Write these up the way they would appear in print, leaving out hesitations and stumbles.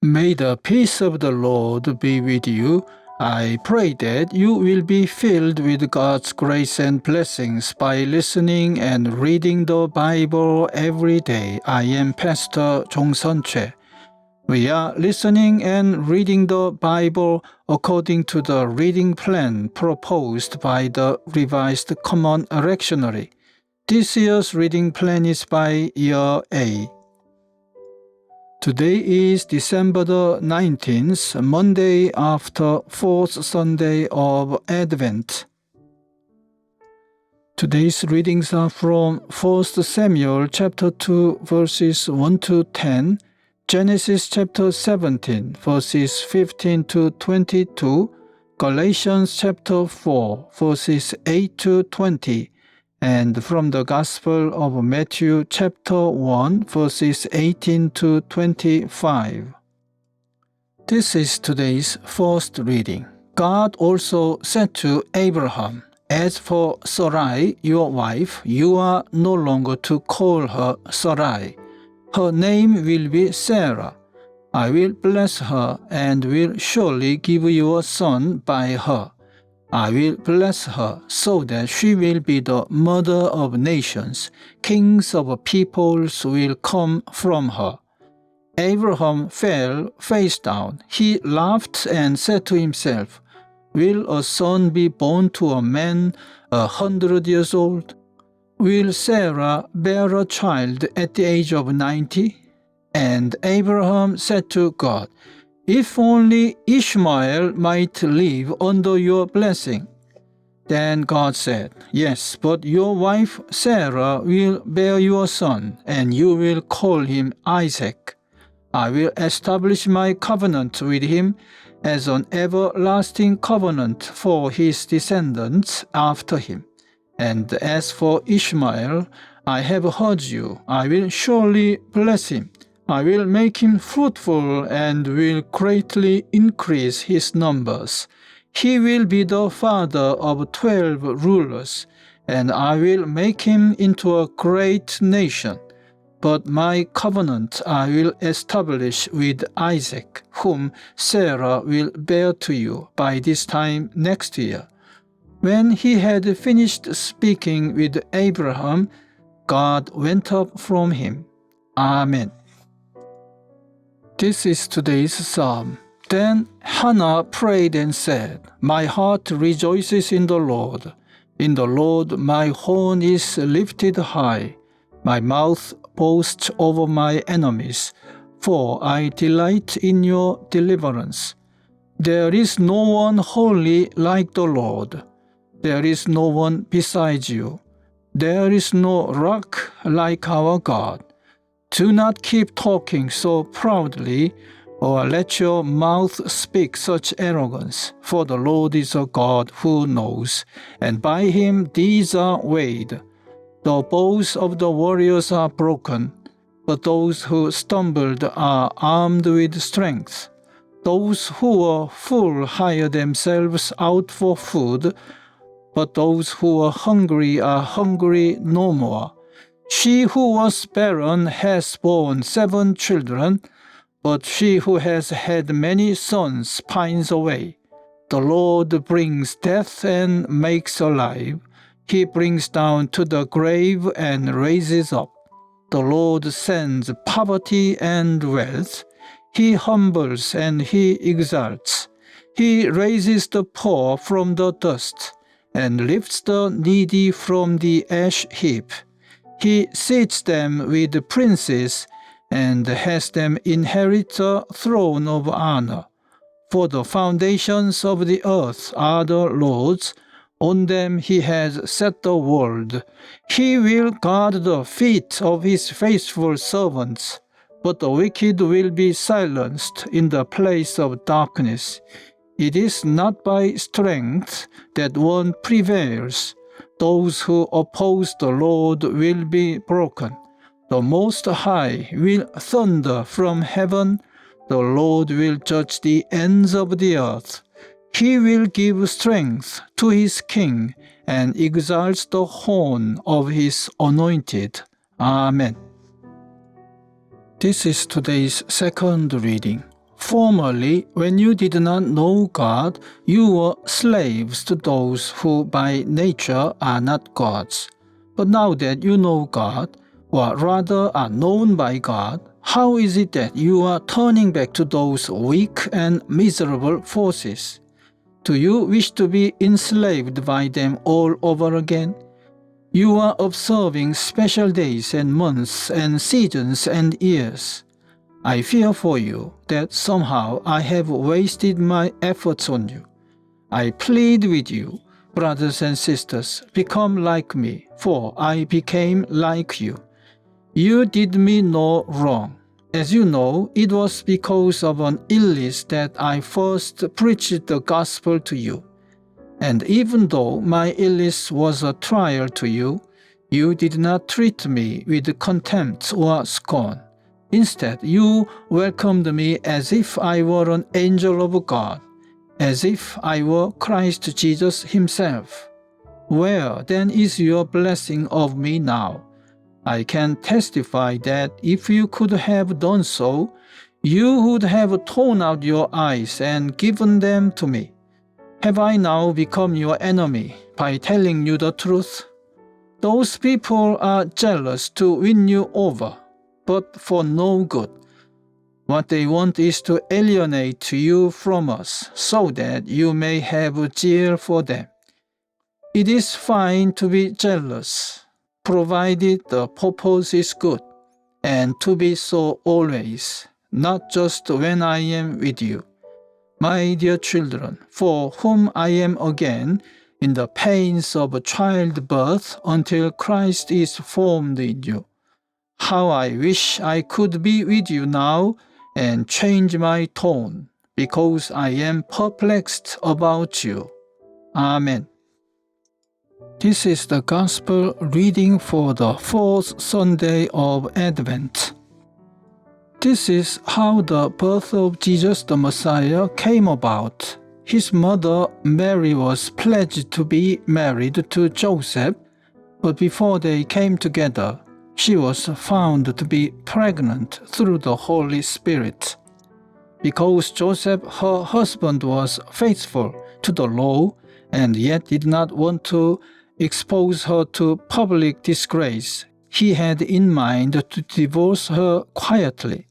May the peace of the Lord be with you. I pray that you will be filled with God's grace and blessings by listening and reading the Bible every day. I am Pastor Jong-Sun-Choi. We are listening and reading the Bible according to the reading plan proposed by the Revised Common Lectionary. This year's reading plan is by Year A. Today is December the 19th, Monday after fourth Sunday of Advent. Today's readings are from 1 Samuel chapter 2 verses 1 to 10, Genesis chapter 17 verses 15 to 22, Galatians chapter 4 verses 8 to 20, and from the Gospel of Matthew chapter 1 verses 18 to 25. This is today's first reading. God also said to Abraham, "As for Sarai, your wife, you are no longer to call her Sarai. Her name will be Sarah. I will bless her and will surely give you a son by her. I will bless her so that she will be the mother of nations. Kings of peoples will come from her." Abraham fell face down. He laughed and said to himself, "Will a son be born to a man 100 years old? Will Sarah bear a child at the age of 90? And Abraham said to God, "If only Ishmael might live under your blessing." Then God said, "Yes, but your wife Sarah will bear you a son, and you will call him Isaac. I will establish my covenant with him as an everlasting covenant for his descendants after him. And as for Ishmael, I have heard you. I will surely bless him. I will make him fruitful and will greatly increase his numbers. He will be the father of 12 rulers, and I will make him into a great nation. But my covenant I will establish with Isaac, whom Sarah will bear to you by this time next year." When he had finished speaking with Abraham, God went up from him. Amen. This is today's psalm. Then Hannah prayed and said, "My heart rejoices in the Lord. In the Lord my horn is lifted high. My mouth boasts over my enemies, for I delight in your deliverance. There is no one holy like the Lord. There is no one besides you. There is no rock like our God. Do not keep talking so proudly, or let your mouth speak such arrogance, for the Lord is a God who knows, and by him deeds are weighed. The bows of the warriors are broken, but those who stumbled are armed with strength. Those who were full hire themselves out for food, but those who are hungry no more. She who was barren has borne 7 children, but she who has had many sons pines away. The Lord brings death and makes alive. He brings down to the grave and raises up. The Lord sends poverty and wealth. He humbles and he exalts. He raises the poor from the dust and lifts the needy from the ash heap. He seats them with princes and has them inherit the throne of honor. For the foundations of the earth are the Lord's. On them he has set the world. He will guard the feet of his faithful servants, but the wicked will be silenced in the place of darkness. It is not by strength that one prevails. Those who oppose the Lord will be broken. The Most High will thunder from heaven. The Lord will judge the ends of the earth. He will give strength to his king and exalts the horn of his anointed. Amen. This is today's second reading. formerly, when you did not know God, you were slaves to those who by nature are not gods. But now that you know God, or rather are known by God, how is it that you are turning back to those weak and miserable forces? Do you wish to be enslaved by them all over again? You are observing special days and months and seasons and years. I fear for you that somehow I have wasted my efforts on you. I plead with you, brothers and sisters, become like me, for I became like you. You did me no wrong. As you know, it was because of an illness that I first preached the gospel to you. And even though my illness was a trial to you, you did not treat me with contempt or scorn. Instead, you welcomed me as if I were an angel of God, as if I were Christ Jesus himself. Where then is your blessing of me now? I can testify that if you could have done so, you would have torn out your eyes and given them to me. Have I now become your enemy by telling you the truth? Those people are jealous to win you over, but for no good. What they want is to alienate you from us, so that you may have zeal for them. It is fine to be jealous, provided the purpose is good, and to be so always, not just when I am with you. My dear children, for whom I am again in the pains of childbirth until Christ is formed in you. How I wish I could be with you now and change my tone, because I am perplexed about you. Amen. This is the Gospel reading for the fourth Sunday of Advent. This is how the birth of Jesus the Messiah came about. His mother Mary was pledged to be married to Joseph, but before they came together, she was found to be pregnant through the Holy Spirit. Because Joseph, her husband, was faithful to the law and yet did not want to expose her to public disgrace, he had in mind to divorce her quietly.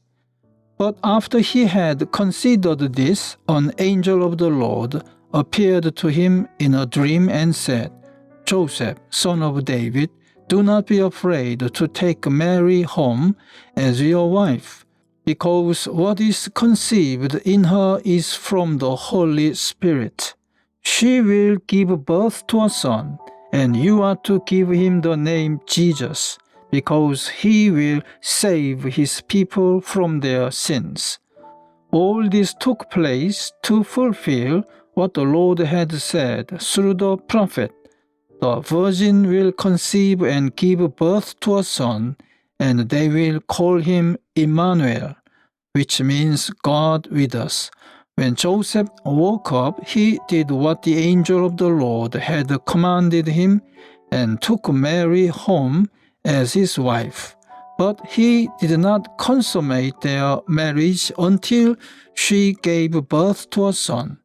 But after he had considered this, an angel of the Lord appeared to him in a dream and said, "Joseph, son of David, do not be afraid to take Mary home as your wife, because what is conceived in her is from the Holy Spirit. She will give birth to a son, and you are to give him the name Jesus, because he will save his people from their sins." All this took place to fulfill what the Lord had said through the prophet. The virgin will conceive and give birth to a son, and they will call him Emmanuel, which means God with us. When Joseph woke up, he did what the angel of the Lord had commanded him and took Mary home as his wife. But he did not consummate their marriage until she gave birth to a son,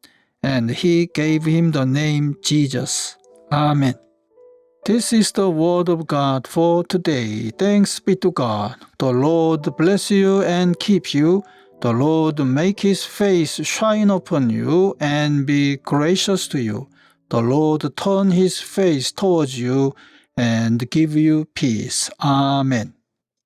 and he gave him the name Jesus. Amen. This is the word of God for today. Thanks be to God. The Lord bless you and keep you. The Lord make his face shine upon you and be gracious to you. The Lord turn his face towards you and give you peace. Amen.